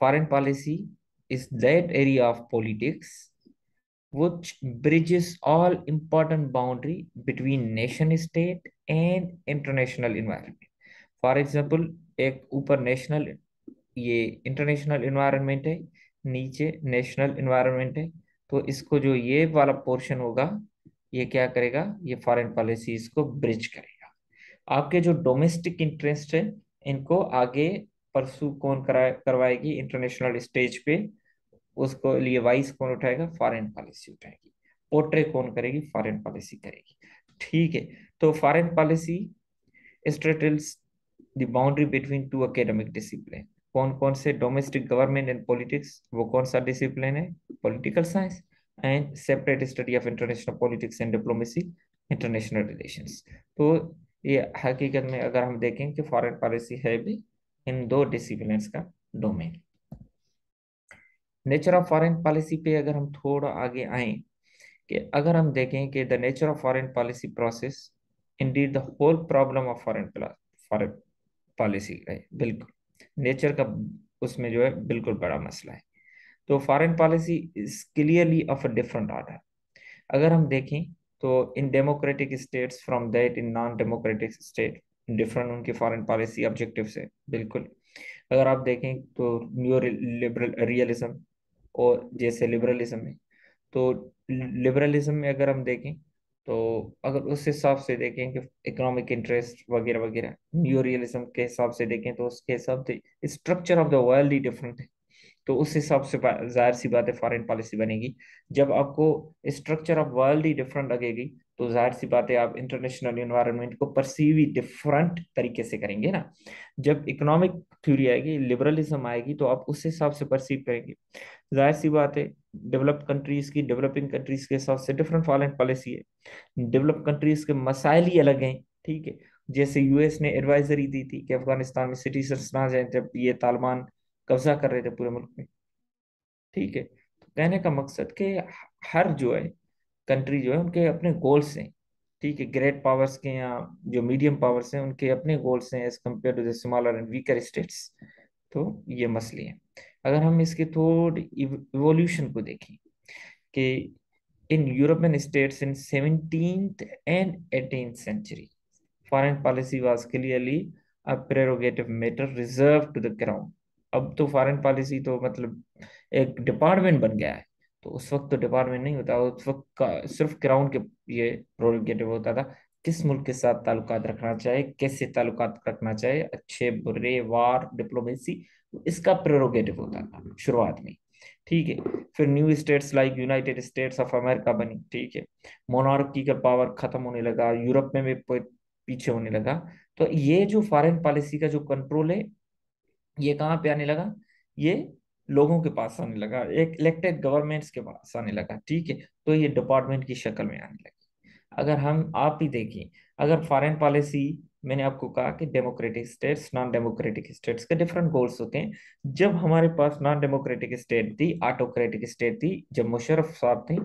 Foreign policy is that area of politics which bridges all important boundary between nation state and international environment. For example, एक ऊपर national, ये international environment है, नीचे national environment है। तो इसको जो ये वाला पोर्शन होगा, ये क्या करेगा, ये फॉरेन पॉलिसी इसको ब्रिज करेगा। आपके जो डोमेस्टिक इंटरेस्ट है, इनको आगे परसू कौन करवाएगी इंटरनेशनल स्टेज पे, उसको लिए वाइस कौन उठाएगा, फॉरेन पॉलिसी उठाएगी। पोर्ट्रे कौन करेगी, फॉरेन पॉलिसी करेगी। ठीक है। तो foreign policy straddles the boundary between two academic discipline। कौन कौन से, डोमेस्टिक गवर्नमेंट एंड पॉलिटिक्स, वो कौन सा डिसिप्लिन है, political science. And separate study of international politics and diplomacy, international relations. तो ये हकीकत में अगर हम देखें कि फॉरेन पॉलिसी है भी इन दो डिसिप्लिन का domain. Nature of foreign policy पे अगर हम थोड़ा आगे आए, कि अगर हम देखें कि the nature of foreign policy process, indeed the whole problem of foreign policy है, बिल्कुल नेचर का उसमें जो है बिल्कुल बड़ा मसला है। तो foreign policy is clearly of a different order. अगर हम देखें तो in democratic states from that in non democratic state, different उनकी फॉरेन पॉलिसी ऑब्जेक्टिव से, बिल्कुल। अगर आप देखें तो न्यू लिबरल रियलिज्म और जैसे लिबरलिज्म में, तो लिबरलिज्म में अगर हम देखें तो अगर उस हिसाब से देखें कि इकोनॉमिक इंटरेस्ट वगैरह वगैरह, न्यू रियलिज्म के हिसाब से देखें तो उसके हिसाब से structure of the world he different है। तो उस हिसाब से जाहिर सी बात है फॉरेन पॉलिसी बनेगी। जब आपको structure of world he different लगेगी, तो जाहिर सी बात है आप इंटरनेशनल एनवायरनमेंट को परसीव ही डिफरेंट तरीके से करेंगे ना। जब इकोनॉमिक थ्योरी आएगी, लिबरलिज्म आएगी, तो आप उस हिसाब से परसीव करेंगे। जाहिर सी बात है डेवलप्ड कंट्रीज की डेवलपिंग कंट्रीज के हिसाब से डिफरेंट फॉरेन पॉलिसी है। डेवलप्ड कंट्रीज के मसाइल ही अलग हैं। ठीक है। जैसे यूएस ने एडवाइजरी दी थी कि अफगानिस्तान में सिटीजन्स ना जाए, जब ये तालिबान कब्जा कर रहे थे पूरे मुल्क में। ठीक है। तो कहने का मकसद कि हर जो है कंट्री जो है उनके अपने गोल्स हैं। ठीक है। ग्रेट पावर्स के या जो मीडियम पावर्स हैं उनके अपने गोल्स हैं as compared to the smaller and weaker states. तो ये मसले हैं। अगर हम इसके थोड़ी इवोल्यूशन को देखें कि in European states in 17th and 18th century, foreign policy was clearly a prerogative matter reserve to the crown. अब तो फॉरेन पॉलिसी तो मतलब एक डिपार्टमेंट बन गया है। तो उस वक्त तो डिपार्टमेंट नहीं होता, उस वक्त का सिर्फ क्राउन के ये प्रोरोगेटिव होता था। किस मुल्क के साथ ताल्लुकात रखना चाहे, कैसे ताल्लुकात रखना चाहे, अच्छे बुरे, वार, डिप्लोमेसी, इसका प्रेरोगेटिव होता था शुरुआत में। ठीक है। फिर new states like United states of America बनी। ठीक है। मोनार्की का पावर खत्म होने लगा, यूरोप में भी पीछे होने लगा। तो ये जो फॉरेन पॉलिसी का जो कंट्रोल है, ये कहाँ पे आने लगा, ये लोगों के पास आने लगा, एक इलेक्टेड गवर्नमेंट्स के पास आने लगा। ठीक है। तो ये डिपार्टमेंट की शक्ल में आने लगी। अगर हम आप ही देखिए, अगर फॉरेन पॉलिसी, मैंने आपको कहा कि democratic states non democratic states के डिफरेंट गोल्स होते हैं। जब हमारे पास नॉन डेमोक्रेटिक स्टेट थी, ऑटोक्रेटिक स्टेट थी, जब मुशर्रफ साहब थे,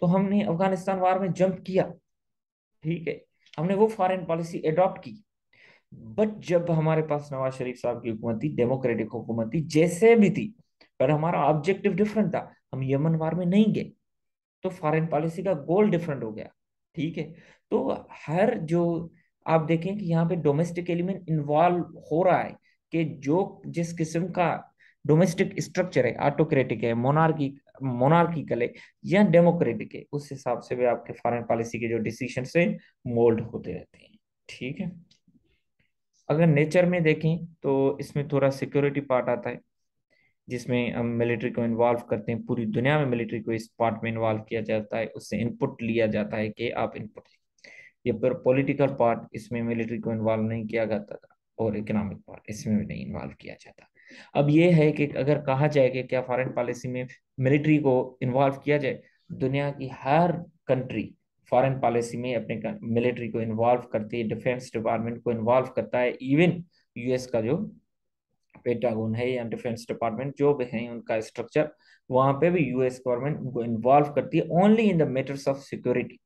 तो हमने अफगानिस्तान वार में जंप किया। ठीक है। हमने वो फॉरेन पॉलिसी अडॉप्ट की। बट जब हमारे पास नवाज शरीफ साहब की हुकूमत थी, डेमोक्रेटिक हुकूमत थी, जैसे भी थी, पर हमारा ऑब्जेक्टिव डिफरेंट था। हम यमन वार में नहीं गए, तो फॉरेन पॉलिसी का गोल डिफरेंट हो गया। ठीक है। तो हर जो आप देखें कि यहाँ पे डोमेस्टिक एलिमेंट इन्वॉल्व हो रहा है, कि जो जिस किस्म का डोमेस्टिक स्ट्रक्चर है, ऑटोक्रेटिक है, मोनार्किकल है या डेमोक्रेटिक है, उस हिसाब से भी आपके फॉरेन पॉलिसी के जो डिसीजन से मोल्ड होते रहते हैं। ठीक है। अगर नेचर में देखें तो इसमें थोड़ा सिक्योरिटी पार्ट आता है, जिसमें हम मिलिट्री को इन्वॉल्व करते हैं। पूरी दुनिया में मिलिट्री को इस पार्ट में इन्वॉल्व किया जाता है, उससे इनपुट लिया जाता है कि आप इनपुट। ये पर पॉलिटिकल पार्ट, इसमें मिलिट्री को इन्वॉल्व नहीं किया जाता था, और इकोनॉमिक पार्ट इसमें भी नहीं इन्वॉल्व किया जाता। अब ये है कि अगर कहा जाए कि क्या फॉरेन पॉलिसी में मिलिट्री को इन्वॉल्व किया जाए, दुनिया की हर कंट्री फॉरेन पॉलिसी में अपने मिलिट्री को इन्वॉल्व करती है, डिफेंस डिपार्टमेंट को इन्वॉल्व करता है। इवन यूएस का जो पेंटागन है या डिफेंस डिपार्टमेंट जो भी है उनका स्ट्रक्चर, वहां पे भी यूएस गवर्नमेंट उनको इन्वॉल्व करती है only in the matters of security,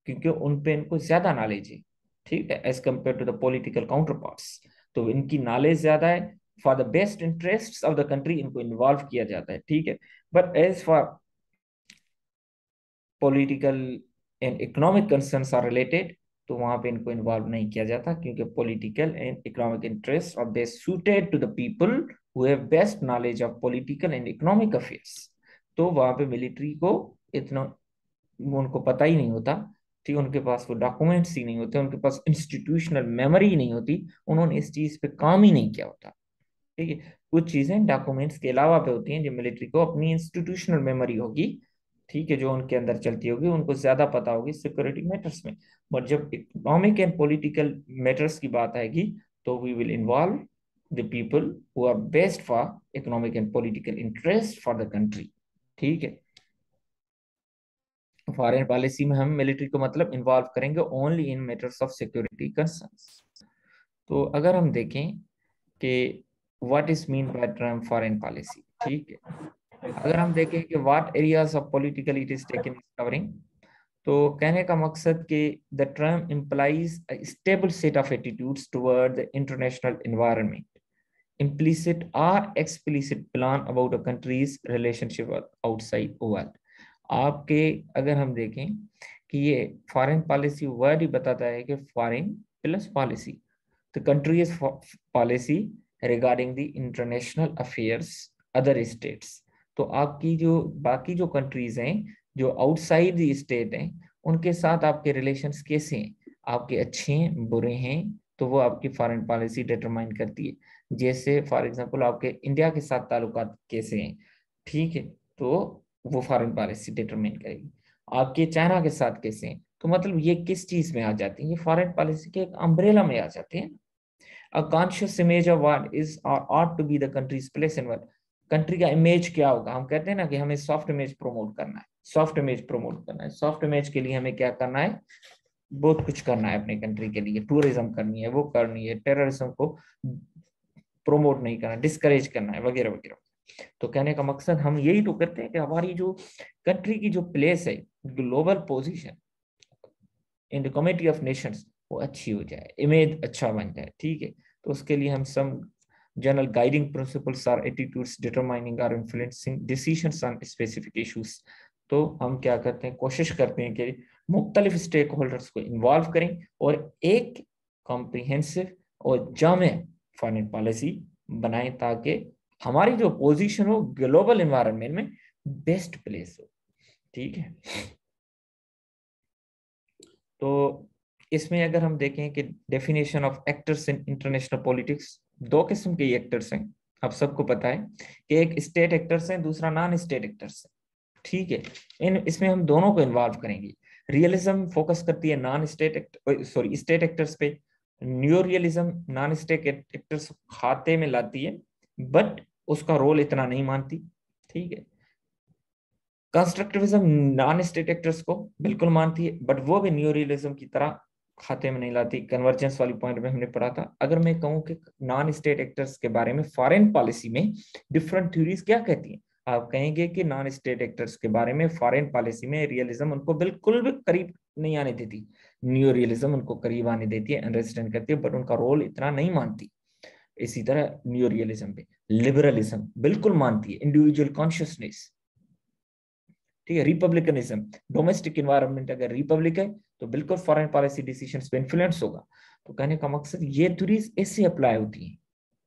क्योंकि उन पे इनको ज्यादा नॉलेज है। ठीक है। As compared to the political counter parts, तो इनकी नॉलेज ज्यादा है। For the best interest of the country इनको इन्वॉल्व किया जाता है, ठीक है। But as for political and economic concerns are related, तो वहां पे इनको इन्वॉल्व नहीं किया जाता, क्योंकि political and economic interest are best suited to the people who have best knowledge of political and economic affairs. तो वहां पे मिलिट्री को इतना उनको पता ही नहीं होता, ठीक, उनके पास वो डॉक्यूमेंट्स ही नहीं होते, उनके पास इंस्टीट्यूशनल मेमोरी ही नहीं होती, उन्होंने इस चीज पे काम ही नहीं किया होता, ठीक है। कुछ चीजें डॉक्यूमेंट्स के अलावा पे होती हैं जो मिलिट्री को अपनी इंस्टीट्यूशनल मेमोरी होगी, ठीक है, जो उनके अंदर चलती होगी, उनको ज्यादा पता होगी सिक्योरिटी मैटर्स में। बट जब इकोनॉमिक एंड पॉलिटिकल मैटर्स की बात आएगी, तो we will involve the people who are best for economic and political interest for the country, ठीक है। फॉरेन पॉलिसी में हम मिलिट्री को मतलब इन्वॉल्व करेंगे only in matters of security concerns. तो अगर हम देखें कि what is mean by term foreign policy, ठीक है, अगर हम देखें कि what areas of political it is taken covering, तो कहने का मकसद कि the term implies a stable set of attitudes toward the international environment, implicit or explicit plan about a country's relationship outside world। आपके अगर हम देखें कि ये फॉरेन पॉलिसी वर्ड ही बताता है कि foreign plus policy, the country is policy regarding the international affairs other states. तो आपकी जो बाकी जो कंट्रीज हैं जो आउटसाइड द स्टेट हैं, उनके साथ आपके रिलेशंस कैसे हैं, आपके अच्छे हैं बुरे हैं, तो वो आपकी फॉरेन पॉलिसी डिटरमाइन करती है। जैसे फॉर एग्जांपल आपके इंडिया के साथ ताल्लुकात कैसे हैं, ठीक है, तो वो फॉरेन पॉलिसी डिटरमाइन करेगी। आपके चाइना के साथ कैसे हैं, तो मतलब ये किस चीज में आ जाती है, ये फॉरेन पॉलिसी के एक अम्ब्रेला में आ जाते हैं। A conscious image of world is ought to be the country's place in world. Country का इमेज क्या होगा, हम कहते हैं ना कि हमें सॉफ्ट इमेज प्रमोट करना है, सॉफ्ट इमेज प्रमोट करना है, सॉफ्ट इमेज के लिए हमें क्या करना है, बहुत कुछ करना है अपने कंट्री के लिए, टूरिज्म करनी है, वो करनी है, टेररिज्म को प्रोमोट नहीं करना, डिस्करेज करना है, वगैरह वगैरह। तो कहने का मकसद हम यही तो करते हैं कि हमारी जो कंट्री की जो प्लेस है, global position in the committee of Nations, वो अच्छी हो जाए, इमेज अच्छा बन जाए, ठीक है। तो उसके लिए हम some general guiding principles or attitudes determining or influencing decisions on specific issues. तो हम क्या करते हैं, कोशिश करते हैं कि मुख्तलिफ स्टेक होल्डर्स को इन्वॉल्व करें और एक कॉम्प्रिहेंसिव और जामे फॉरेन पॉलिसी बनाएं, ताकि हमारी जो पोजीशन हो ग्लोबल एनवायरनमेंट में बेस्ट प्लेस हो, ठीक है। तो इसमें अगर हम देखें कि definition of actors in international politics, दो किस्म के एक्टर्स हैं, आप सबको पता है कि एक स्टेट एक्टर्स हैं, दूसरा नॉन स्टेट एक्टर्स है, ठीक है। इसमें हम दोनों को इन्वॉल्व करेंगे। रियलिज्म फोकस करती है non state sorry state actors पे, new realism non state actors खाते में लाती है, बट उसका रोल इतना नहीं मानती, ठीक है। कंस्ट्रक्टिविज्म नॉन स्टेट एक्टर्स को बिल्कुल मानती है, बट वो भी न्यू रियलिज्म की तरह खाते में नहीं लाती। कन्वर्जेंस वाली पॉइंट में हमने पढ़ा था। अगर मैं कहूं कि नॉन स्टेट एक्टर्स के बारे में फॉरेन पॉलिसी में डिफरेंट थ्योरीज क्या कहती हैं, आप कहेंगे कि नॉन स्टेट एक्टर्स के बारे में फॉरेन पॉलिसी में रियलिज्म उनको बिल्कुल भी करीब नहीं आने देती, न्यू रियलिज्म उनको करीब आने देती है, अंडरस्टैंड करती है, बट उनका रोल इतना नहीं मानती। इसी तरह न्यू रियलिज्म पे लिबरलिज्म बिल्कुल मानती है, इंडिविजुअल कॉन्शियसनेस, ठीक है। रिपब्लिकनिज्म, डोमेस्टिक इन्वायरमेंट अगर रिपब्लिक है तो बिल्कुल फॉरेन पॉलिसी डिसीजंस पे इन्फ्लुएंस होगा। तो कहने का मकसद ये थ्योरीज ऐसे अप्लाई होती हैं,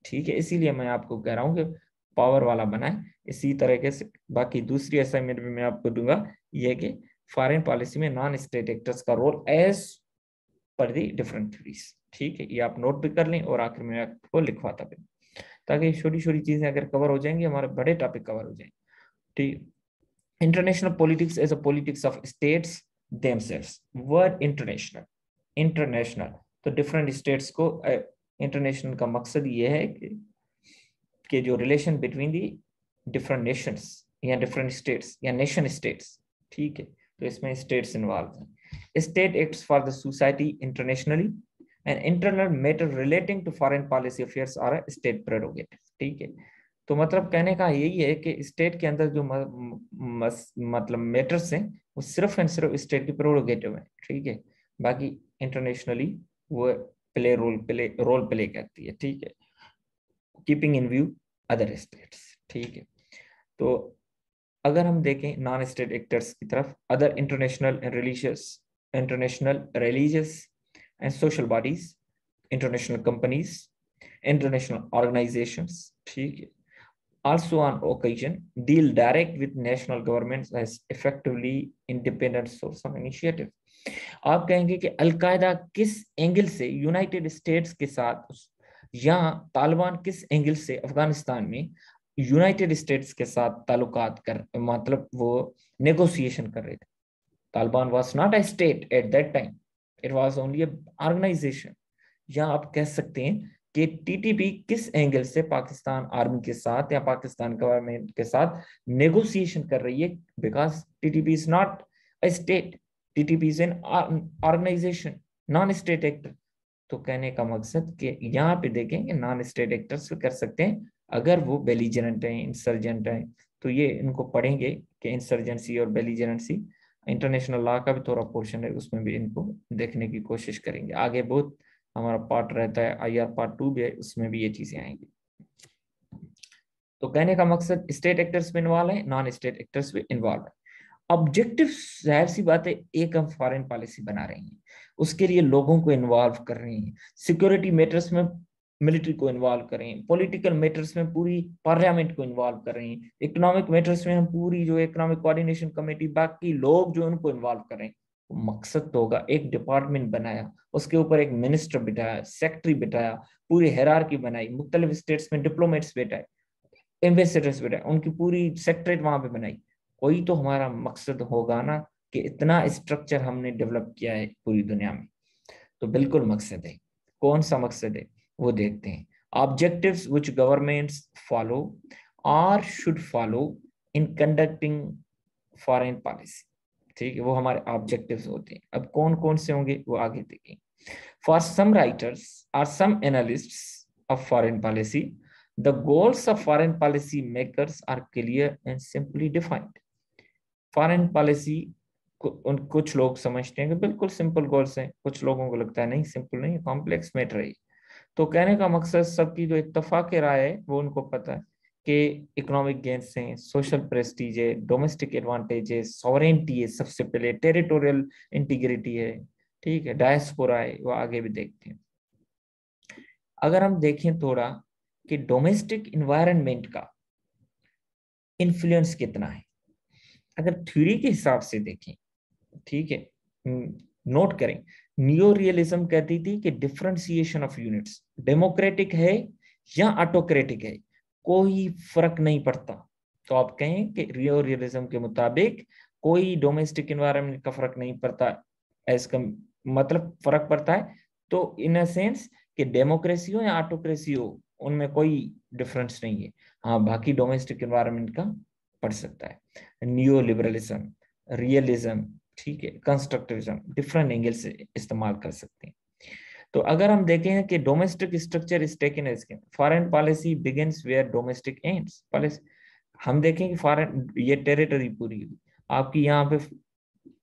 ठीक है। इसीलिए मैं आपको कह रहा हूँ कि पावर वाला बनाए। इसी तरीके से बाकी दूसरी असाइनमेंट में मैं आपको दूंगा ये कि फॉरेन पॉलिसी में नॉन स्टेट एक्टर्स का role as per the different theories, ठीक है। ये आप नोट भी कर लें और आखिर में आपको लिखवाता भी, ताकि छोटी छोटी चीजें अगर कवर हो जाएंगी हमारे बड़े टॉपिक कवर हो जाएंगे, ठीक। International politics is a politics of states themselves. Word international, international, तो डिफरेंट स्टेट्स को इंटरनेशनल का मकसद ये है कि जो relation between the different nations या डिफरेंट स्टेट्स या नेशन स्टेट्स, ठीक है। तो इसमें स्टेट्स इन्वॉल्व हैं। State acts for the society internationally and internal matter relating to foreign policy affairs are state prerogative, ठीक है। तो मतलब कहने का यही है कि स्टेट के अंदर जो मतलब मैटर्स हैं वो सिर्फ एंड सिर्फ स्टेट की प्रेरोगेटिव है, ठीक है। बाकी इंटरनेशनली वो रोल प्ले करती है, ठीक है। Keeping in view other states. ठीक है, तो अगर हम देखें नॉन स्टेट एक्टर्स की तरफ, other international religious and social bodies, international companies, international organisations, ठीक है, also on occasion deal direct with national governments as effectively independent source of initiative। आप कहेंगे कि अलकायदा किस एंगल से यूनाइटेड स्टेट्स के साथ, या तालिबान किस एंगल से अफगानिस्तान में यूनाइटेड स्टेट्स के साथ ताल्लुकात कर, मतलब वो नेगोशिएशन कर रहे थे। Taliban was not a state at that time, it was only an organisation. या आप कह सकते हैं कि टीटीपी किस एंगल से पाकिस्तान आर्मी के साथ या पाकिस्तान गवर्नमेंट के साथ नेगोशिएशन कर रही है, because TTP is not a state, TTP is an organisation, non state actor. तो कहने का मकसद कि यहाँ पे देखें कि नॉन स्टेट एक्टर्स कर सकते हैं अगर वो बेलीजेरेंट हैं, इंसर्जेंट हैं। तो ये इनको पढ़ेंगे कि इंसर्जेंसी और बेलीजेरेंसी, इंटरनेशनल लॉ का भी थोड़ा पोर्शन है, उसमें भी इनको देखने की कोशिश करेंगे। आगे बहुत हमारा पार्ट रहता है, आईआर पार्ट 2 भी है, उसमें भी ये चीजें आएंगी। तो कहने का मकसद स्टेट एक्टर्स भी इन्वॉल्व है, नॉन स्टेट एक्टर्स भी इन्वॉल्व है। ऑब्जेक्टिव जाहिर सी बात है, एक हम फॉरेन पॉलिसी बना रहे हैं, उसके लिए लोगों को इन्वॉल्व कर रहे हैं, सिक्योरिटी मैटर्स में मिलिट्री को इन्वॉल्व कर रहे हैं, पॉलिटिकल मैटर्स में पूरी पार्लियामेंट को इन्वॉल्व कर रहे हैं, इकोनॉमिक मैटर्स में हम पूरी जो इकोनॉमिक कोऑर्डिनेशन कमेटी, बाकी लोग जो उनको इन्वॉल्व कर रहे हैं। मकसद तो होगा, एक डिपार्टमेंट बनाया, उसके ऊपर एक मिनिस्टर बिठाया, सेक्रेटरी बिठाया, पूरी हायरार्की बनाई, मुख्तलिफ स्टेट्स में डिप्लोमेट्स बैठाए, एम्बेसडर्स बैठाए, उनकी पूरी सेक्रेटरीट वहां पे बनाई। कोई तो हमारा मकसद होगा ना कि इतना स्ट्रक्चर हमने डेवलप किया है पूरी दुनिया में। तो बिल्कुल मकसद है, कौन सा मकसद है वो देखते हैं। ऑब्जेक्टिव्स व्हिच गवर्नमेंट्स फॉलो और should follow in conducting foreign policy. ठीक है, वो हमारे ऑब्जेक्टिव्स होते हैं। अब कौन कौन से होंगे वो आगे देखेंगे। फॉर सम राइटर्स और some analysts of foreign policy, the goals of foreign policy makers are clear and simply defined. Foreign policy कुछ लोग समझते हैं कि बिल्कुल सिंपल गोल्स हैं, कुछ लोगों को लगता है नहीं, सिंपल नहीं, कॉम्प्लेक्स मैटर है। तो कहने का मकसद, सबकी जो इत्तफाक राय है वो उनको पता है कि इकोनॉमिक गेन्स हैं, सोशल प्रेस्टीज है, डोमेस्टिक एडवांटेज है, सॉवरेनिटी है, सबसे पहले टेरिटोरियल इंटीग्रिटी है, ठीक है, डायस्पोरा है, वो आगे भी देखते हैं। अगर हम देखें थोड़ा कि डोमेस्टिक इन्वायरमेंट का इन्फ्लुएंस कितना है, अगर थ्योरी के हिसाब से देखें, ठीक है, नोट करें, नियो रियलिज्म कहती थी कि डिफरेंशिएशन ऑफ यूनिट्स, डेमोक्रेटिक है या ऑटोक्रेटिक है, कोई फर्क नहीं पड़ता। तो आप कहें कि नियो रियलिज्म के मुताबिक कोई डोमेस्टिक एनवायरनमेंट का फर्क नहीं पड़ता, इसका मतलब फर्क पड़ता है तो इन अ सेंस कि डेमोक्रेसी हो या ऑटोक्रेसी हो, उनमें कोई डिफरेंस नहीं है। हाँ, बाकी डोमेस्टिक एनवायरनमेंट का पड़ सकता है। नियो लिबरलिज्म, रियलिज्म, ठीक है, कंस्ट्रक्टिविज्म, डिफरेंट एंगल से इस्तेमाल कर सकते हैं। तो अगर हम देखें कि domestic structure is taken as foreign policy begins where domestic ends policy, हम देखें कि फॉरेन ये टेरिटरी पूरी हुई आपकी, यहाँ पे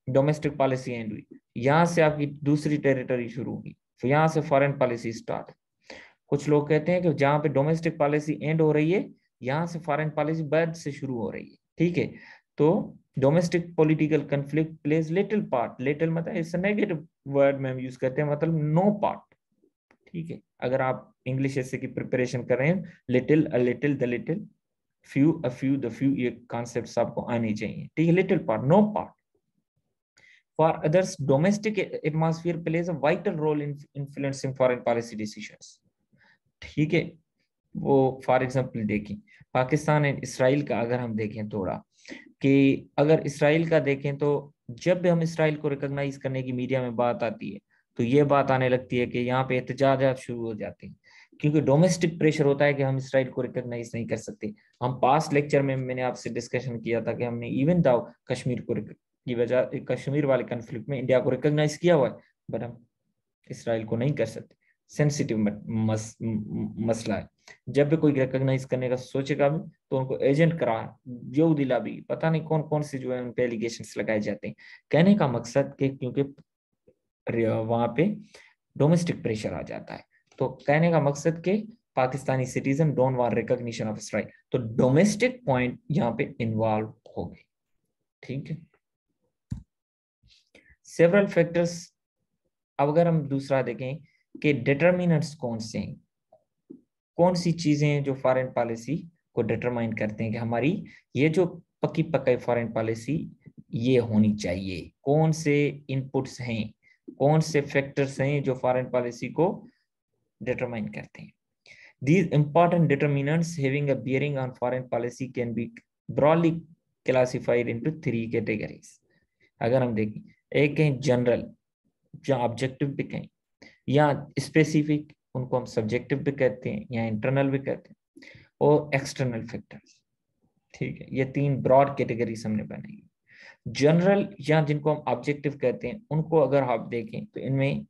डोमेस्टिक पॉलिसी एंड हुई, यहाँ से आपकी दूसरी टेरिटरी शुरू हुई, फिर यहाँ से फॉरेन पॉलिसी स्टार्ट। कुछ लोग कहते हैं कि जहाँ पे डोमेस्टिक पॉलिसी एंड हो रही है, यहाँ से फॉरेन पॉलिसी बाद से शुरू हो रही है, ठीक है। तो domestic political conflict plays little part, little मतलब इट्स नेगेटिव वर्ड में हम यूज करते हैं, मतलब नो पार्ट, ठीक है। अगर आप इंग्लिश ऐसे की प्रिपरेशन कर रहे हैं, little, a little, the little, few, a few, the few, ये कॉन्सेप्ट्स आपको आने चाहिए, ठीक है। Little part, no part. For others, domestic atmosphere plays a vital role in influencing foreign policy decisions, ठीक है। वो फॉर एग्जांपल देखें, पाकिस्तान एंड इसराइल का अगर हम देखें थोड़ा, कि अगर इसराइल का देखें तो जब भी हम इसराइल को रिकॉग्नाइज करने की मीडिया में बात आती है, तो ये बात आने लगती है कि यहाँ पे एहतजाजात शुरू हो जाते हैं, क्योंकि डोमेस्टिक प्रेशर होता है कि हम इसराइल को रिकॉग्नाइज नहीं कर सकते। हम पास्ट लेक्चर में मैंने आपसे डिस्कशन किया था कि हमने इवन दाव कश्मीर को की वजह, कश्मीर वाले कन्फ्लिक्ट में इंडिया को रिकॉग्नाइज किया हुआ है, बट हम इसराइल को नहीं कर सकते। सेंसिटिव मसला है। जब भी कोई रिकॉग्नाइज करने का सोचेगा भी, तो उनको एजेंट करार, जो दिला भी, पता नहीं कौन कौन से जो है उन पे एलिगेशंस लगाए जाते हैं। कहने का मकसद कि क्योंकि वहां पे डोमेस्टिक प्रेशर आ जाता है, तो कहने का मकसद कि Pakistani citizen don't want recognition of Israel. तो डोमेस्टिक पॉइंट यहाँ पे इन्वॉल्व हो गए, ठीक है। सेवरल फैक्टर्स, अब अगर हम दूसरा देखें कि डिटर्मिनेंट्स कौन से हैं, कौन सी चीजें हैं जो फॉरेन पॉलिसी को डिटरमाइन करते हैं कि हमारी ये जो पक्की पक्की फॉरेन पॉलिसी ये होनी चाहिए, कौन से इनपुट्स हैं, कौन से फैक्टर्स हैं जो फॉरेन पॉलिसी को डिटरमाइन करते हैं। These important determinants having a bearing on foreign policy can be broadly classified into three categories. अगर हम देखें, एक है जनरल, जो ऑब्जेक्टिव भी कहें, या स्पेसिफिक, उनको हम सब्जेक्टिव भी कहते हैं या इंटरनल भी कहते हैं, और एक्सटर्नल फैक्टर्स, ठीक है। ये तीन ब्रॉड कैटेगरीज हमने बनाई। जनरल या जिनको हम ऑब्जेक्टिव कहते हैं, उनको अगर आप देखें तो इनमें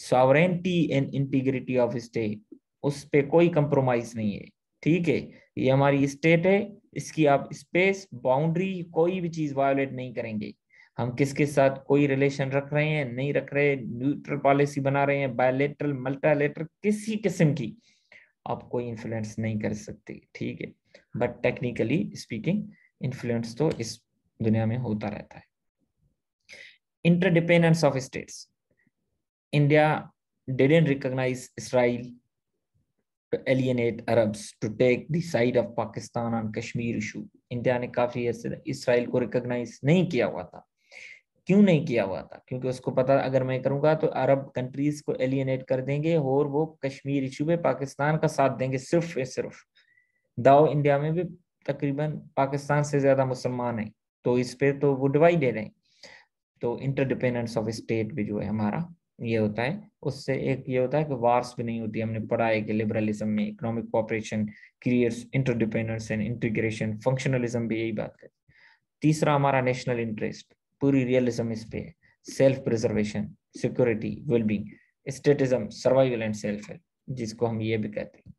sovereignty and integrity of state, उस पे कोई कंप्रोमाइज नहीं है, ठीक है। ये हमारी स्टेट है, इसकी आप स्पेस बाउंड्री कोई भी चीज वायोलेट नहीं करेंगे। हम किसके साथ कोई रिलेशन रख रहे हैं नहीं रख रहे, न्यूट्रल पॉलिसी बना रहे हैं, बायलैटरल मल्टीलैटरल, किसी किस्म की आप कोई इन्फ्लुएंस नहीं कर सकते, ठीक है। बट टेक्निकली स्पीकिंग इन्फ्लुएंस तो इस दुनिया में होता रहता है। Interdependence of states, India didn't recognize Israel to alienate Arabs to take the side of Pakistan on Kashmir issue. India ने काफी ऐसे इसराइल को रिकॉग्नाइज नहीं किया हुआ था। क्यों नहीं किया हुआ था? क्योंकि उसको पता अगर मैं करूंगा तो अरब कंट्रीज को एलियनेट कर देंगे और वो कश्मीर इशू पे पाकिस्तान का साथ देंगे सिर्फ सिर्फ। दाओ इंडिया में भी तकरीबन पाकिस्तान से ज्यादा मुसलमान हैं, तो इस पे तो वो डिवाइडेड है। तो इंटरडिपेंडेंस ऑफ स्टेट भी जो है हमारा ये होता है, उससे एक ये होता है कि वार्स भी नहीं होती। हमने पढ़ा है कि लिबरलिज्म में economic cooperation creates interdependence and integration, functionalism भी यही बात है। तीसरा हमारा नेशनल इंटरेस्ट, पूरी रियलिज्म इस पे है, self preservation, security, wellbeing, statism, survival and self help, जिसको हम ये भी कहते हैं।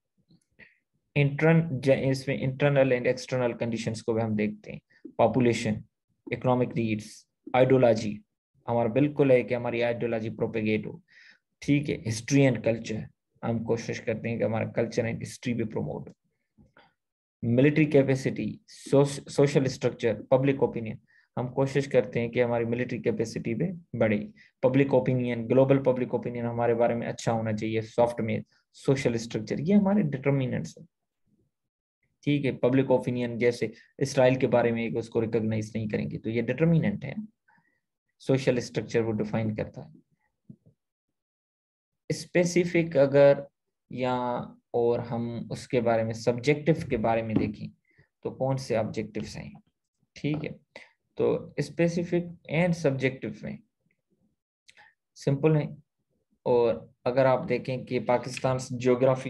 इसमें इंटरनल एंड एक्सटर्नल कंडीशंस को भी हम देखते हैं, पॉपुलेशन, इकोनॉमिक नीड्स, आइडियोलॉजी, हमारा बिल्कुल है कि हमारी आइडियोलॉजी प्रोपेगेट हो, ठीक है। हिस्ट्री एंड कल्चर, हम कोशिश करते हैं कि हमारा कल्चर एंड हिस्ट्री भी प्रमोट हो। Military capacity, social structure, public opinion, हम कोशिश करते हैं कि हमारी मिलिट्री कैपेसिटी भी बढ़े। Public opinion, global public opinion हमारे बारे में अच्छा होना चाहिए। सॉफ्ट में सोशल स्ट्रक्चर, ये हमारे डिटर्मिनेंट्स है, ठीक है। पब्लिक ओपिनियन जैसे इसराइल के बारे में उसको रिकॉग्नाइज नहीं करेंगे, तो ये डिटर्मिनेंट है। सोशल स्ट्रक्चर वो डिफाइन करता है। स्पेसिफिक अगर या और हम उसके बारे में सब्जेक्टिव के बारे में देखें तो कौन से ऑब्जेक्टिव्स हैं, ठीक है। तो स्पेसिफिक एंड सब्जेक्टिव में सिंपल है। और अगर आप देखें कि पाकिस्तान ज्योग्राफी,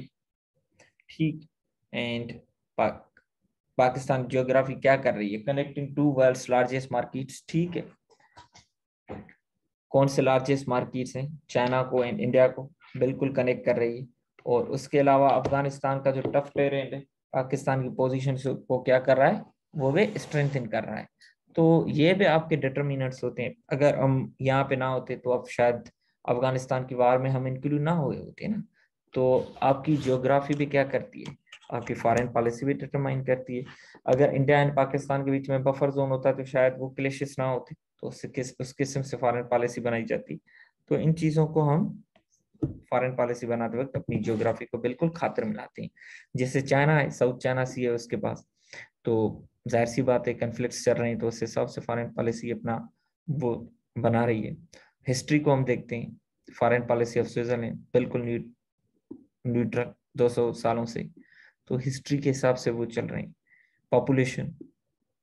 ठीक, एंड पाकिस्तान ज्योग्राफी क्या कर रही है, connecting to world's largest markets, ठीक है। कौन से लार्जेस्ट मार्केट्स हैं, चाइना को एंड इंडिया को बिल्कुल कनेक्ट कर रही है। और उसके अलावा अफगानिस्तान का जो टफ टेरेन है, पाकिस्तान की पोजीशन को क्या कर रहा है, वो भी स्ट्रेंथन कर रहा है। तो ये भी आपके डिटर्मिनेंट्स होते हैं। अगर हम यहाँ पे ना होते तो अब शायद अफगानिस्तान की वार में हम इंक्लूड ना हुए होते ना। तो आपकी जियोग्राफी भी क्या करती है, आपकी फॉरेन पॉलिसी भी डिटरमाइन करती है। अगर इंडिया एंड पाकिस्तान के बीच में बफर जोन होता तो शायद वो क्लेशेस ना होते, तो उस किस्म से फॉरेन पॉलिसी बनाई जाती। तो इन चीज़ों को हम फॉरेन पॉलिसी बनाते वक्त अपनी जियोग्राफी को बिल्कुल खातिर मिलाते हैं। जैसे चाइना है, साउथ चाइना सी है उसके पास, तो जाहिर सी बात है कन्फ्लिक्ट्स चल रहे हैं, तो उस हिसाब से फॉरेन पॉलिसी अपना वो बना रही है। हिस्ट्री को हम देखते हैं, फॉरेन पॉलिसी ऑफ स्विट्जरलैंड बिल्कुल न्यूट्रल 200 सालों से, तो हिस्ट्री के हिसाब से वो चल रहे हैं। पॉपुलेशन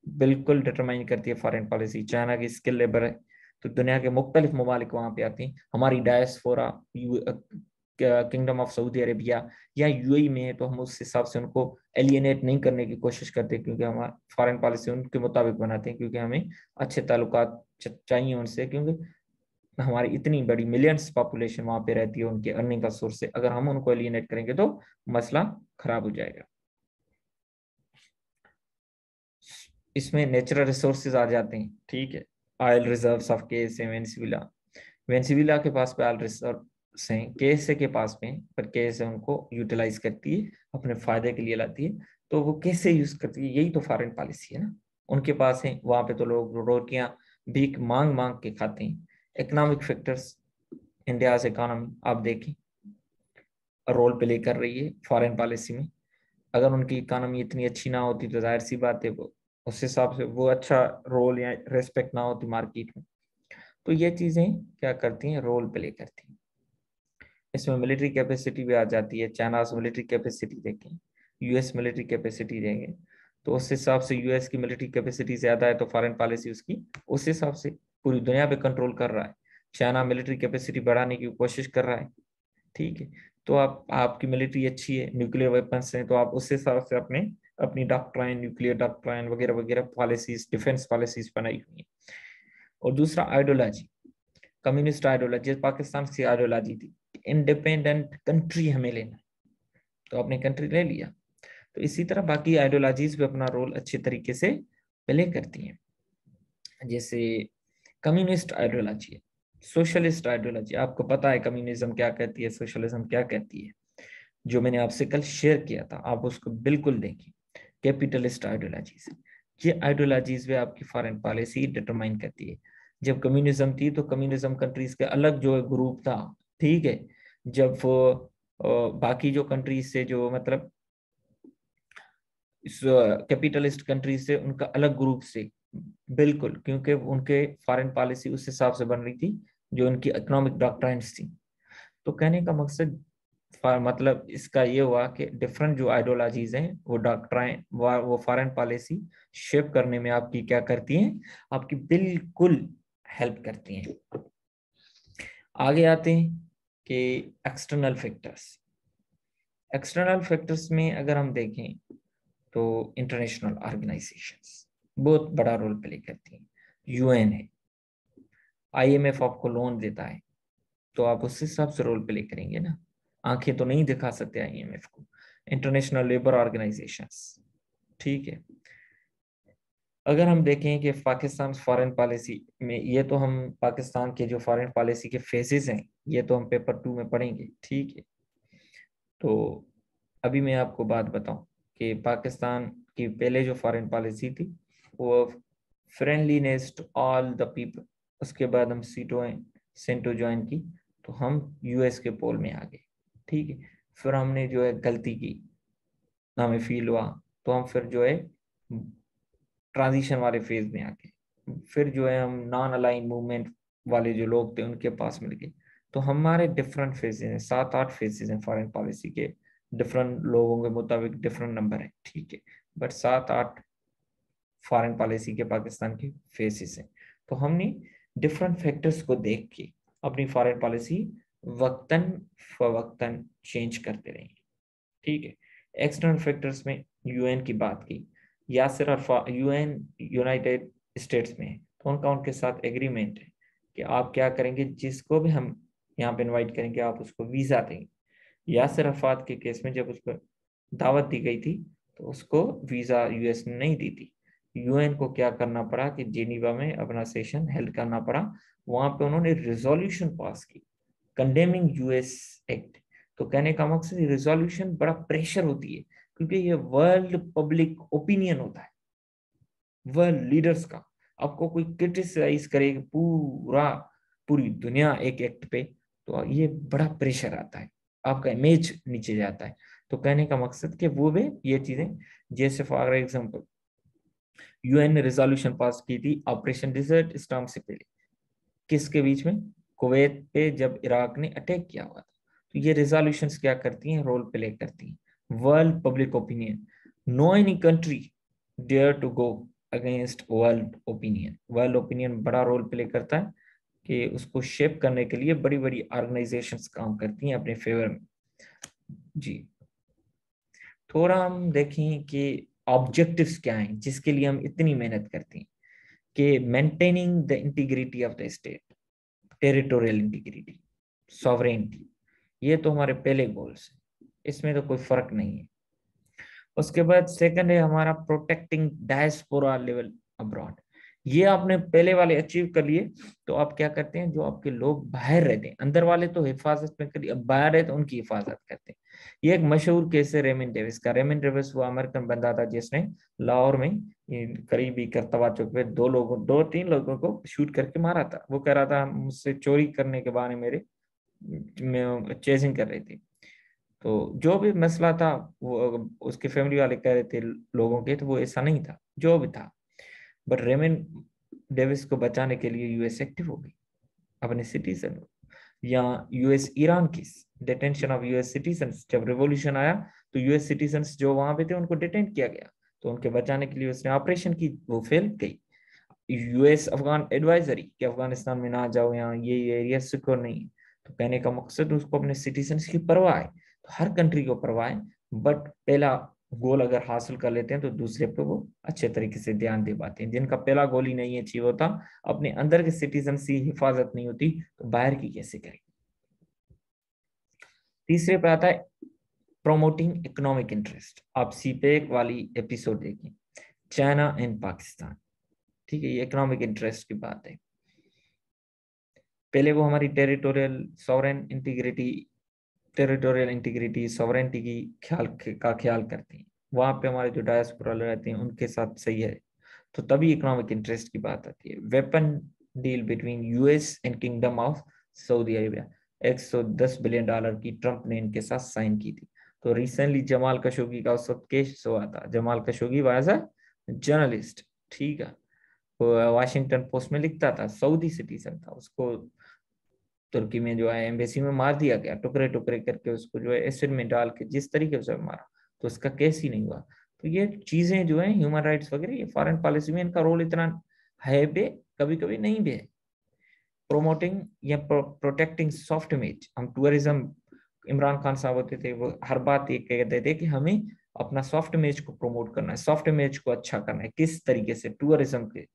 बिल्कुल डिटरमाइन करती है फॉरेन पॉलिसी। चाइना की स्किल लेबर है, तो दुनिया के मुख्तलिफ ममालिक वहाँ पे आती हैं। हमारी diaspora kingdom of Saudi Arabia या यूएई में है, तो हम उस हिसाब से उनको एलियनेट नहीं करने की कोशिश करते, क्योंकि हमारा फॉरेन पॉलिसी उनके मुताबिक बनाते हैं, क्योंकि हमें अच्छे ताल्लुकात चाहिए उनसे, क्योंकि हमारी इतनी बड़ी मिलियंस पॉपुलेशन वहाँ पे रहती है, उनके अर्निंग का सोर्स से। अगर हम उनको एलियनेट करेंगे तो मसला खराब हो जाएगा। इसमें नेचुरल रिसोर्सेज आ जाते हैं, ठीक है। ऑयल रिजर्व्स ऑफ केस है वेनेजुएला, वेनेजुएला के पास पे ऑयल रिजर्व से केएसए के पास में, पर केएसए उनको यूटिलाइज करती है, अपने फायदे के लिए लाती है। तो वो कैसे यूज करती है, यही तो फॉरेन पॉलिसी है ना। उनके पास है, वहां पे तो लोग रोटियां भीख मांग मांग के खाते हैं। इकोनॉमिक फैक्टर्स, इंडिया इकोनॉमी आप देखें रोल प्ले कर रही है फॉरेन पॉलिसी में। अगर उनकी इकोनॉमी इतनी अच्छी ना होती तो जाहिर सी बात है वो उस हिसाब से वो अच्छा रोल या रेस्पेक्ट ना होती मार्केट में। तो ये चीजें क्या करती हैं, रोल प्ले करती हैं। इसमें मिलिट्री कैपेसिटी भी आ जाती है। चाइना मिलिट्री कैपेसिटी देखें, यूएस मिलिट्री कैपेसिटी देंगे, तो उस हिसाब से यूएस की मिलिट्री कैपेसिटी ज्यादा है तो फॉरेन पॉलिसी उसकी उस हिसाब से पूरी दुनिया पे कंट्रोल कर रहा है। चाइना मिलिट्री कैपेसिटी बढ़ाने की कोशिश कर रहा है, ठीक है। तो आप आपकी मिलिट्री अच्छी है, न्यूक्लियर वेपन्स हैं, तो आप उस हिसाब से अपने अपनी डॉक्ट्राइन, न्यूक्लियर डॉक्ट्राइन वगैरह वगैरह पॉलिसीज, डिफेंस पॉलिसीज बनाई हुई है। और दूसरा आइडियोलॉजी, कम्युनिस्ट आइडियोलॉजी, पाकिस्तान की आइडियोलॉजी थी, इंडिपेंडेंट कंट्री हमें लेना है, तो अपने कंट्री ले लिया। तो इसी तरह बाकी आइडियोलॉजीज भी अपना रोल अच्छे तरीके से प्ले करती हैं। जैसे कम्युनिस्ट आइडियोलॉजी है, सोशलिस्ट आइडियोलॉजी, आपको पता है कम्युनिज्म क्या कहती है, सोशलिज्म क्या कहती है, जो मैंने आपसे कल शेयर किया था, आप उसको बिल्कुल देखिए। कैपिटलिस्ट आइडियोलॉजीज, ये आइडियोलॉजीज भी आपकी फॉरेन पॉलिसी डिटरमाइन करती है। जब कम्युनिज्म थी तो कम्युनिज्म कंट्रीज के अलग जो ग्रुप था, ठीक है। जब वो बाकी जो कंट्रीज से जो मतलब इस कैपिटलिस्ट कंट्रीज से उनका अलग ग्रुप से, बिल्कुल, क्योंकि उनके फॉरेन पॉलिसी उस हिसाब से बन रही थी जो उनकी इकोनॉमिक डॉक्ट्राइन्स थी। तो कहने का मकसद मतलब इसका ये हुआ कि डिफरेंट जो आइडियोलॉजीज हैं वो डॉक्ट्राइन वो फॉरेन पॉलिसी शेप करने में आपकी क्या करती हैं, आपकी बिल्कुल हेल्प करती हैं। आगे आते हैं कि एक्सटर्नल फैक्टर्स। एक्सटर्नल फैक्टर्स में अगर हम देखें तो इंटरनेशनल ऑर्गेनाइजेशंस बहुत बड़ा रोल प्ले करती हैं। यूएन है, आईएमएफ आपको लोन देता है, तो आप उस हिसाब से रोल प्ले करेंगे ना, आंखें तो नहीं दिखा सकते आईएमएफ को। इंटरनेशनल लेबर ऑर्गेनाइजेशंस, ठीक है। अगर हम देखें कि पाकिस्तान फॉरेन पॉलिसी में, ये तो हम पाकिस्तान के जो फॉरेन पॉलिसी के फेजेस हैं ये तो हम पेपर 2 में पढ़ेंगे, ठीक है। तो अभी मैं आपको बात बताऊं कि पाकिस्तान की पहले जो फॉरेन पॉलिसी थी वो friendliness to all the people, उसके बाद हम सेंटो ज्वाइन की, तो हम यूएस के पोल में आ गए, ठीक है। फिर हमने जो है गलती की, हमें फील हुआ, तो हम फिर जो है ट्रांजिशन वाले फेज में आ गए। फिर जो है हम नॉन अलाइन मूवमेंट वाले जो लोग थे उनके पास मिल गए। तो हमारे डिफरेंट फेजेस हैं, 7-8 फेजेस हैं फॉरेन पॉलिसी के, डिफरेंट लोगों के मुताबिक डिफरेंट नंबर है, ठीक है। बट 7-8 फॉरेन पॉलिसी के पाकिस्तान के फेसेस हैं। तो हमने डिफरेंट फैक्टर्स को देख के अपनी फॉरेन पॉलिसी वक्तन फवक्तन चेंज करते रहेंगे, ठीक है। एक्सटर्नल फैक्टर्स में यूएन की बात की, Yasir Arfat UN United states में है, तो उनका उनके साथ एग्रीमेंट है कि आप क्या करेंगे, जिसको भी हम यहाँ पे इनवाइट करेंगे आप उसको वीजा देंगे। यासिर अरफात के केस में जब उसको दावत दी गई थी तो उसको वीजा यूएस ने नहीं दी थी। यूएन को क्या करना पड़ा कि जेनीवा में अपना सेशन हेल्ड करना पड़ा। वहां पे उन्होंने रिजोल्यूशन पास की कंडेमिंग यूएस एक्ट। तो कहने का मकसद रिजोल्यूशन बड़ा प्रेशर होती है, क्योंकि ये वर्ल्ड पब्लिक ओपिनियन होता है, वर्ल्ड लीडर्स का। आपको कोई क्रिटिसाइज करे पूरी दुनिया एक एक्ट पे, तो ये बड़ा प्रेशर आता है, आपका इमेज नीचे जाता है। तो कहने का मकसद कि वो भी ये चीजें, जैसे फॉर एग्जांपल यूएन ने रिजोल्यूशन पास की थी ऑपरेशन डिजर्ट स्टॉर्म से पहले, किसके बीच में, कुवैत पे जब इराक ने अटैक किया हुआ था। तो ये रिजोल्यूशंस क्या करती हैं, रोल प्ले करती हैं। World public opinion, no any country dare to go against world opinion. World opinion बड़ा रोल प्ले करता है कि उसको शेप करने के लिए बड़ी बड़ी ऑर्गेनाइजेशंस काम करती हैं अपने फेवर में। जी, थोड़ा हम देखें कि ऑब्जेक्टिव्स क्या हैं जिसके लिए हम इतनी मेहनत करते हैं, कि maintaining the integrity of the state, territorial integrity, sovereignty, ये तो हमारे पहले गोल्स हैं, इसमें तो कोई फर्क नहीं है। उसके बाद सेकंड है हमारा प्रोटेक्टिंग डायस्पोरा लेवल अब्रॉड, ये आपने पहले वाले अचीव कर लिए, तो आप क्या करते हैं, जो आपके लोग बाहर रहते हैं, अंदर वाले तो हिफाजत में करिए, अब बाहर है तो उनकी हिफाजत करते हैं। ये एक मशहूर केस है रेमन डेविस का। रेमन डेविस वो अमेरिकन बंदा था जिसने लाहौर में करीबी करतवा चौक पे दो तीन लोगों को शूट करके मारा था। वो कह रहा था मुझसे चोरी करने के बहाने मेरे में चेजिंग कर रही थी। तो जो भी मसला था, वो उसके फैमिली वाले कह रहे थे लोगों के, तो वो ऐसा नहीं था जो भी था। बट रेमन डेविस को बचाने के लिए यूएस एक्टिव हो गई अपने सिटीजन। या यूएस ईरान की डिटेंशन ऑफ यूएस सिटीजन्स, जब रिवॉल्यूशन आया तो यूएस सिटीजन्स जो वहां पे थे उनको डिटेंट किया गया, तो उनके बचाने के लिए उसने ऑपरेशन की, वो फेल गई। यूएस अफगान एडवाइजरी कि अफगानिस्तान में ना जाओ, यहाँ ये एरिया सिक्योर नहीं है। तो कहने का मकसद उसको अपने सिटीजन्स की परवाह है, तो हर कंट्री को परवाह है, बट पहला गोल अगर हासिल कर लेते हैं तो दूसरे पे वो अच्छे तरीके से ध्यान दे पाते हैं। जिनका पहला गोल ही नहीं अचीव होता, अपने अंदर के सिटीजन की हिफाजत नहीं होती, तो बाहर की कैसे करें। तीसरे पे आता है प्रोमोटिंग इकोनॉमिक इंटरेस्ट। आप सीपेक वाली एपिसोड देखिए, चाइना एंड पाकिस्तान, ठीक है, ये इकोनॉमिक इंटरेस्ट की बात है। पहले वो हमारी टेरिटोरियल इंटीग्रिटी सॉवरेनिटी की ख्याल करती हैं, वहां पे हमारे जो डायस्पोरा रहते हैं उनके साथ सही है, तो तभी इकोनॉमिक इंटरेस्ट की बात आती है। Weapon deal between US and kingdom of Saudi Arabia, $110 billion की ट्रंप ने इनके साथ साइन की थी। तो रिसेंटली जमाल खशोगी का उस वक्त केस हुआ था। Jamal Khashoggi was a journalist, ठीक है, वाशिंगटन पोस्ट में लिखता था, सऊदी सिटीजन था, उसको तुर्की में जो है एम्बेसी में मार दिया गया, टुकड़े टुकड़े करके उसको जो है एसिड में डाल के, जिस तरीके से मारा, तो उसका केस ही नहीं हुआ। तो ये चीजें जो है ह्यूमन राइट्स वगैरह, ये फॉरेन पॉलिसी में इनका रोल इतना है भी, कभी कभी नहीं भी है। प्रोमोटिंग या प्रोटेक्टिंग सॉफ्ट इमेज, हम टूरिज्म, इमरान खान साहब होते थे वो हर बात ये कहते थे कि हमें अपना सॉफ्ट इमेज को प्रमोट करना है, सॉफ्ट इमेज को अच्छा करना है। किस तरीके से, टूरिज्म के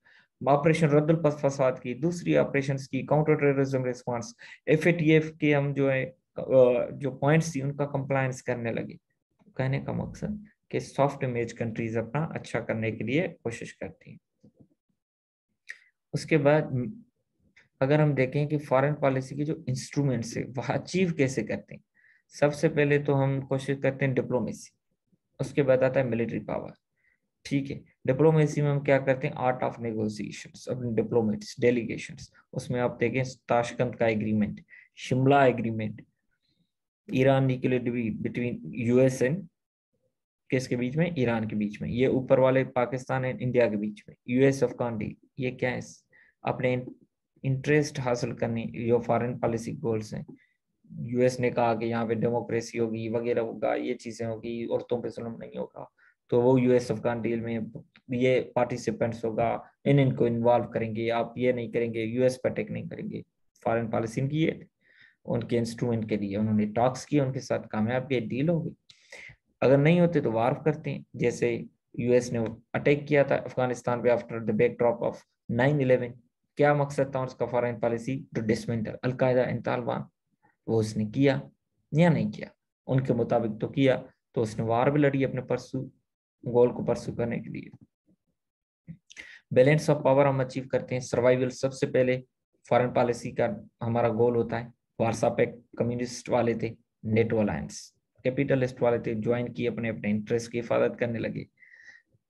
ऑपरेशन रद्दुल फसाद की, दूसरी ऑपरेशन की काउंटर टेररिज्म रिस्पांस, एफएटीएफ के हम जो है जो पॉइंट्स थी उनका कंप्लायंस करने लगे। कहने का मकसद कि सॉफ्ट इमेज कंट्रीज अपना अच्छा करने के लिए कोशिश करती हैं। उसके बाद अगर हम देखें कि फॉरेन पॉलिसी के जो इंस्ट्रूमेंट्स है वह अचीव कैसे करते हैं, सबसे पहले तो हम कोशिश करते हैं डिप्लोमेसी, उसके बाद आता है मिलिट्री पावर, ठीक है। डिप्लोमेसी में हम क्या करते हैं, आर्ट ऑफ नेगोशिएशंस, अपने डिप्लोमेट्स डेलीगेशंस, उसमें आप देखें ताशकंद का agreement, Shimla agreement, Iran nuclear deal between US and किसके बीच में, ईरान के बीच में, ये ऊपर वाले पाकिस्तान एंड इंडिया के बीच में, यूएस अफगान डील, ये क्या है, अपने इंटरेस्ट हासिल करने जो फॉरेन पॉलिसी गोल्स हैं। यूएस ने कहा कि यहाँ पे डेमोक्रेसी होगी वगैरह होगा, ये चीजें होगी, औरतों पे जुल्म नहीं होगा, तो वो यूएस अफगान डील में ये पार्टिसिपेंट्स होगा, इनको इन्वॉल्व करेंगे, आप ये नहीं करेंगे, यूएस पर अटैक नहीं करेंगे। फॉरेन पॉलिसी की ये उनके इंस्ट्रूमेंट के लिए उन्होंने टॉक्स किए, उनके साथ कामयाब ये डील हो गई। अगर नहीं होते तो वार करते हैं, जैसे यूएस ने अटैक किया था अफगानिस्तान पे आफ्टर द बैकड्रॉप ऑफ 9/11। क्या मकसद था उसका, foreign policy to dismantle al Qaeda and Taliban, वो उसने किया या नहीं किया, उनके मुताबिक तो किया, तो उसने वार भी लड़ी अपने गोल को परसू करने के लिए। बैलेंस ऑफ पावर हम अचीव करते हैं, सर्वाइवल सबसे पहले फॉरेन पॉलिसी का हमारा गोल होता है। वारसा पैक्ट कम्युनिस्ट वाले थे, नेटो अलायंस कैपिटलिस्ट वाले थे, ज्वाइन किए, अपने अपने इंटरेस्ट की हिफाजत करने लगे।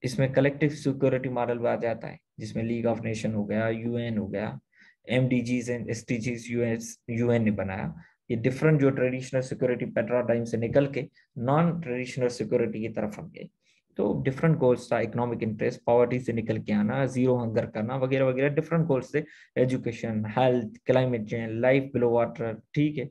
इसमें कलेक्टिव सिक्योरिटी मॉडल आ जाता है, जिसमें लीग ऑफ नेशन हो गया, यूएन हो गया, एमडीजीज एंड एसडीजीज यूएन ने बनाया। ये डिफरेंट जो ट्रेडिशनल सिक्योरिटी पैराडाइम से निकल के नॉन ट्रेडिशनल सिक्योरिटी की तरफ हम गए। तो डिफरेंट गोल्स था, इकोनॉमिक इंटरेस्ट, पॉवर्टी से निकल के आना, जीरो हंगर करना वगैरह वगैरह, डिफरेंट गोल्स थे, education, health, climate change, life below water, ठीक है।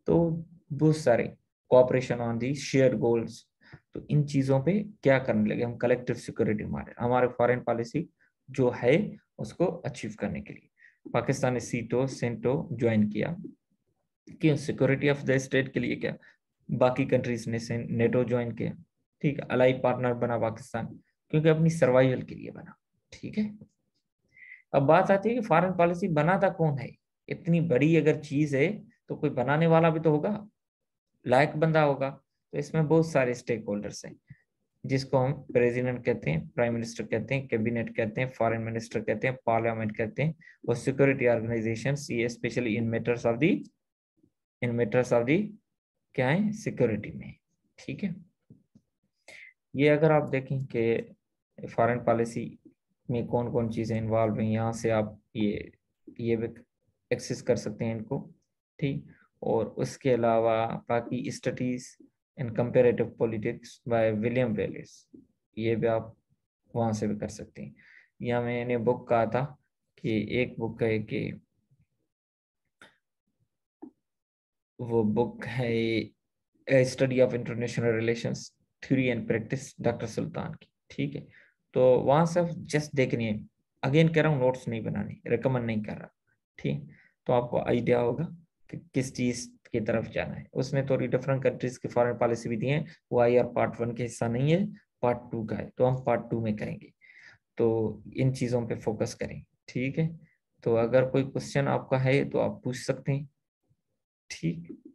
तो बहुत सारे cooperation on the share goals. तो इन चीजों पे क्या करने लगे हम, कलेक्टिव सिक्योरिटी मॉडल, हमारे फॉरेन पॉलिसी जो है उसको अचीव करने के लिए। पाकिस्तान ने सीटो सेंटो ज्वाइन किया, क्यों, सिक्योरिटी ऑफ द स्टेट के लिए, क्या, बाकी कंट्रीज ने नेटो ज्वाइन किया, ठीक है, अलाई पार्टनर बना पाकिस्तान, क्योंकि अपनी सर्वाइवल के लिए बना, ठीक है। अब बात आती है कि फॉरेन पॉलिसी बनाता कौन है, इतनी बड़ी अगर चीज है तो कोई बनाने वाला भी तो होगा, लायक बंदा होगा। तो इसमें बहुत सारे स्टेक होल्डर्स हैं। जिसको हम प्रेसिडेंट कहते हैं, प्राइम मिनिस्टर कहते हैं, कैबिनेट कहते हैं, फॉरेन मिनिस्टर कहते हैं, पार्लियामेंट कहते हैं, और सिक्योरिटी ऑर्गेनाइजेशन, ये specially in matters of the क्या है, सिक्योरिटी में। ठीक है, ये अगर आप देखें कि फॉरेन पॉलिसी में कौन कौन चीज़ें इन्वॉल्व हैं, यहाँ से आप ये भी एक्सेस कर सकते हैं इनको। ठीक, और उसके अलावा बाकी studies in comparative politics by William Wallace, ये भी आप वहाँ से भी कर सकते हैं। या मैंने बुक कहा था कि एक बुक है कि वो बुक है study of international relations theory and practice, doctor Sultan की। ठीक है, तो वहाँ से जस्ट देखनी है, अगेन कह रहा हूँ नोट्स नहीं बनाने, रिकमेंड नहीं कर रहा। ठीक, तो आपको आइडिया होगा कि किस चीज़ की तरफ जाना है। उसमें थोड़ी डिफरेंट कंट्रीज की फॉरेन पॉलिसी भी दी है, वो IR पार्ट 1 के हिस्सा नहीं है, पार्ट 2 का है, तो हम पार्ट 2 में करेंगे। तो इन चीज़ों पे फोकस करें। ठीक है, तो अगर कोई क्वेश्चन आपका है तो आप पूछ सकते हैं। ठीक।